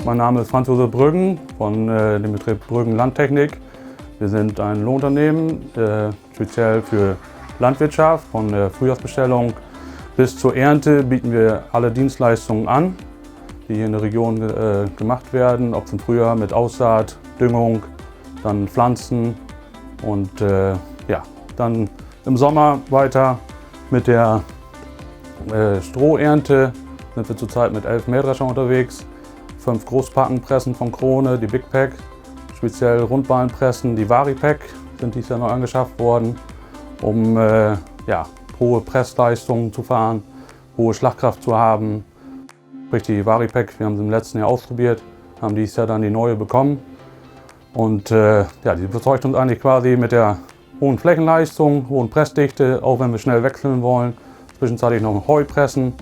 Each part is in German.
Mein Name ist Franz-Josef Brüggen von dem Betrieb Brüggen Landtechnik. Wir sind ein Lohnunternehmen, speziell für Landwirtschaft. Von der Frühjahrsbestellung bis zur Ernte bieten wir alle Dienstleistungen an, die hier in der Region gemacht werden, ob zum Frühjahr mit Aussaat, Düngung, dann Pflanzen und dann im Sommer weiter mit der Strohernte. Sind wir zurzeit mit 11 Mähdreschern unterwegs, 5 Großpackenpressen von Krone, die Big Pack, speziell Rundballenpressen, die Varipack sind dieses Jahr neu angeschafft worden, um hohe Pressleistungen zu fahren, hohe Schlagkraft zu haben. Sprich die Varipack, wir haben sie im letzten Jahr ausprobiert, haben dieses Jahr dann die neue bekommen. Und die überzeugt uns eigentlich quasi mit der hohen Flächenleistung, hohen Pressdichte, auch wenn wir schnell wechseln wollen. Zwischenzeitlich noch Heu pressen.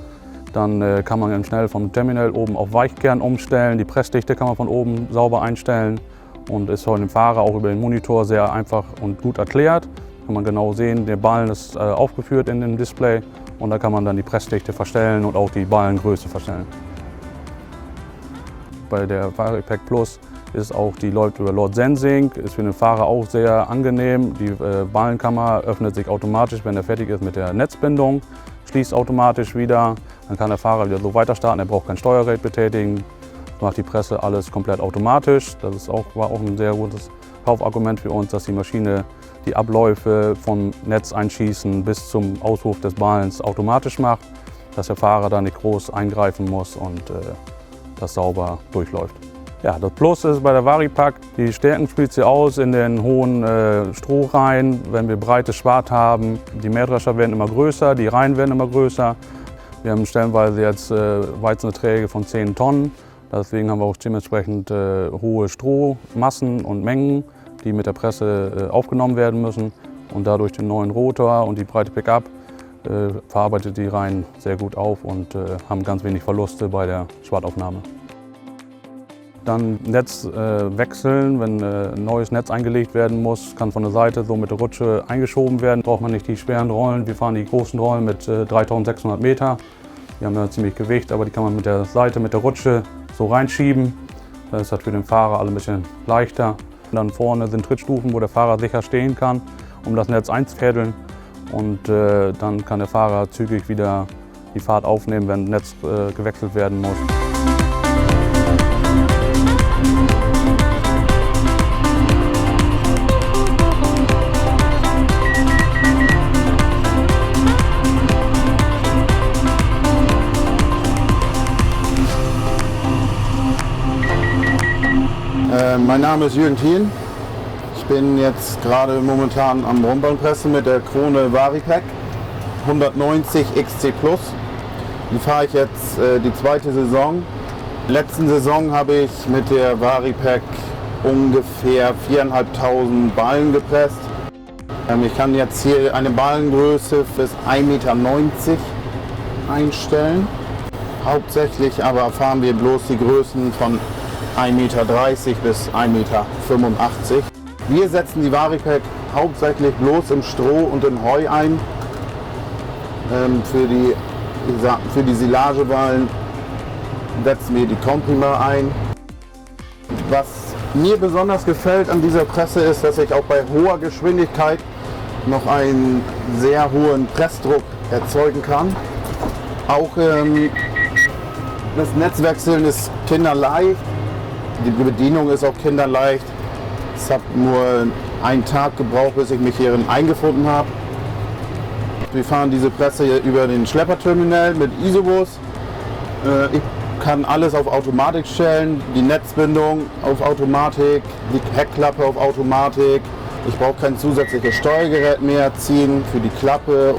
Dann kann man ganz schnell vom Terminal oben auf Weichkern umstellen. Die Pressdichte kann man von oben sauber einstellen und ist von dem Fahrer auch über den Monitor sehr einfach und gut erklärt. Kann man genau sehen, der Ballen ist aufgeführt in dem Display und da kann man dann die Pressdichte verstellen und auch die Ballengröße verstellen. Bei der Varipack Plus die läuft über Lord Sensing, ist für den Fahrer auch sehr angenehm. Die Ballenkammer öffnet sich automatisch, wenn er fertig ist mit der Netzbindung, schließt automatisch wieder. Dann kann der Fahrer wieder so weiter starten, er braucht kein Steuergerät betätigen. Macht die Presse alles komplett automatisch. Das war auch ein sehr gutes Kaufargument für uns, dass die Maschine die Abläufe vom Netz einschießen bis zum Auswurf des Ballens automatisch macht, dass der Fahrer da nicht groß eingreifen muss und das sauber durchläuft. Ja, das Plus ist bei der Varipack, die Stärken spielt sie aus in den hohen Strohreihen, wenn wir breites Schwart haben. Die Mähdrescher werden immer größer, die Reihen werden immer größer. Wir haben stellenweise jetzt Weizenerträge von 10 Tonnen. Deswegen haben wir auch dementsprechend hohe Strohmassen und Mengen, die mit der Presse aufgenommen werden müssen. Und dadurch den neuen Rotor und die breite Pickup verarbeitet die Reihen sehr gut auf und haben ganz wenig Verluste bei der Schwartaufnahme. Dann Netz wechseln, wenn ein neues Netz eingelegt werden muss, kann von der Seite so mit der Rutsche eingeschoben werden. Braucht man nicht die schweren Rollen, wir fahren die großen Rollen mit 3600 Meter. Die haben ja ziemlich Gewicht, aber die kann man mit der Seite, mit der Rutsche so reinschieben. Das ist halt für den Fahrer alle ein bisschen leichter. Und dann vorne sind Trittstufen, wo der Fahrer sicher stehen kann, um das Netz einzufädeln. Und dann kann der Fahrer zügig wieder die Fahrt aufnehmen, wenn das Netz gewechselt werden muss. Mein Name ist Jürgen Thien. Ich bin jetzt gerade momentan am Rundballenpressen mit der Krone Varipack 190 XC Plus. Die fahre ich jetzt die zweite Saison. Letzten Saison habe ich mit der Varipack ungefähr 4.500 Ballen gepresst. Ich kann jetzt hier eine Ballengröße bis 1,90 Meter einstellen. Hauptsächlich aber fahren wir bloß die Größen von 1,30 Meter bis 1,85 Meter. Wir setzen die Varipack hauptsächlich bloß im Stroh und im Heu ein. Für die Silageballen setzen wir die Comprima ein. Was mir besonders gefällt an dieser Presse ist, dass ich auch bei hoher Geschwindigkeit noch einen sehr hohen Pressdruck erzeugen kann. Auch das Netzwechseln ist kinderleicht. Die Bedienung ist auch kinderleicht. Es hat nur einen Tag gebraucht, bis ich mich hierin eingefunden habe. Wir fahren diese Presse hier über den Schlepperterminal mit Isobus. Ich kann alles auf Automatik stellen, die Netzbindung auf Automatik, die Heckklappe auf Automatik. Ich brauche kein zusätzliches Steuergerät mehr ziehen für die Klappe.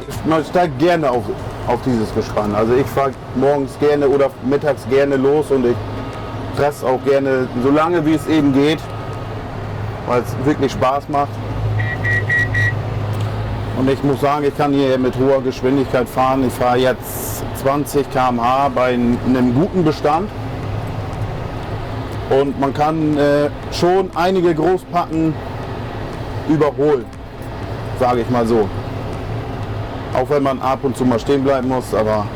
Ich steige gerne auf dieses Gespann. Also ich fahre morgens gerne oder mittags gerne los und ich presse auch gerne so lange wie es eben geht, weil es wirklich Spaß macht. Und ich muss sagen, ich kann hier mit hoher Geschwindigkeit fahren. Ich fahre jetzt 20 km/h bei einem guten Bestand. Und man kann schon einige Großpacken überholen, sage ich mal so. Auch wenn man ab und zu mal stehen bleiben muss, aber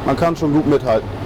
man kann schon gut mithalten.